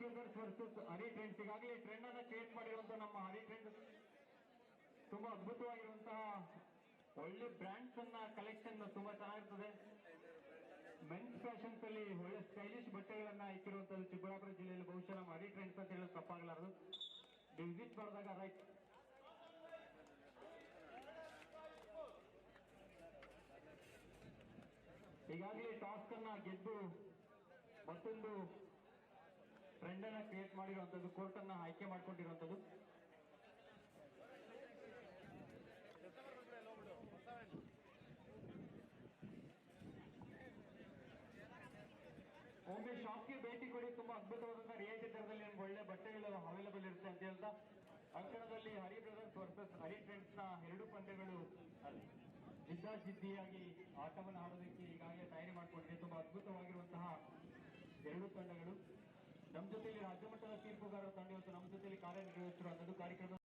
Brothers versus ಹರಿ trends. ಈಗಾಗಲೇ trend ಅನ್ನ create ಮಾಡಿರುವಂತಹ ನಮ್ಮ ಹರಿ ಟ್ರೆಂಡ್ಸ್ ತುಂಬಾ ಅದ್ಭುತವಾಗಿರುವಂತಹ ಒಳ್ಳೆ ಬ್ರ್ಯಾಂಡ್ಸ್ ಅನ್ನ ಕಲೆಕ್ಷನ್ ತುಂಬಾ ಚೆನ್ನಾಗಿರ್ತದೆ. ಮೆನ್ಸ್ ಫ್ಯಾಷನ್ಸ್ ಅಲ್ಲಿ ಒಳ್ಳೆ ಸ್ಟೈಲಿಶ್ ಬಟ್ಟೆಗಳನ್ನ ಇಕ್ಕಿರುವಂತದ್ದು ಚಿಕ್ಕಬಳ್ಳಾಪುರ ಜಿಲ್ಲೆಯಲ್ಲಿ ಬಹುಶಃ ನಮ್ಮ ಹರಿ ಟ್ರೆಂಡ್ಸ್ ಅಂತ ಹೇಳೋದು ತಪ್ಪಾಗಲಾರದು. ವಿಸಿಟ್ ಮಾಡಿದಾಗ ರೈಟ್. ಈಗಾಗಲೇ ಟಾಸ್ಕ್ ಅನ್ನ ಗೆದ್ದು ಮತ್ತೊಂದು ಟ್ರೆಂಡ್ ಅನ್ನ ಕ್ರಿಯೇಟ್ ಮಾಡಿರುವಂತದ್ದು, ಕೋರ್ಟ್ ಅನ್ನ ಆಯ್ಕೆ ಮಾಡ್ಕೊಂಡಿರುವಂತದ್ದು. ಒಮ್ಮೆ ಶಾಪ್ಗೆ ಭೇಟಿ ಕೊಡಿ, ತುಂಬಾ ಅದ್ಭುತವಾದಂತಹ ರಿಯಾಯಿತಿ ದರದಲ್ಲಿ ನಿಮ್ಗೆ ಒಳ್ಳೆ ಬಟ್ಟೆಗಳು ಅವೈಲೇಬಲ್ ಇರುತ್ತೆ ಅಂತ ಹೇಳ್ತಾ, ಅಂಕಣದಲ್ಲಿ ಹರಿ ಬ್ರದರ್ಸ್ ವರ್ಸಸ್ ಹರಿ ಟ್ರೆಂಡ್ಸ್ ನ ಎರಡು ಪಂದ್ಯಗಳು ಜಿದ್ದಾಜಿದ್ದಿಯಾಗಿ ಆಟವನ್ನು ಆಡೋದಕ್ಕೆ ಈಗಾಗಲೇ ತಯಾರಿ ಮಾಡಿಕೊಂಡಿದೆ. ತುಂಬಾ ಅದ್ಭುತವಾಗಿರುವಂತಹ ಎರಡು ತಂಡಗಳು. ನಮ್ಮ ಜೊತೆಯಲ್ಲಿ ರಾಜ್ಯ ಮಟ್ಟದ ತೀರ್ಪುಗಾರರ ತಂಡ ಇವತ್ತು ನಮ್ಮ ಜೊತೆಯಲ್ಲಿ ಕಾರ್ಯನಿರ್ವಹಿಸಿರುವಂತದ್ದು. ಕಾರ್ಯಕ್ರಮ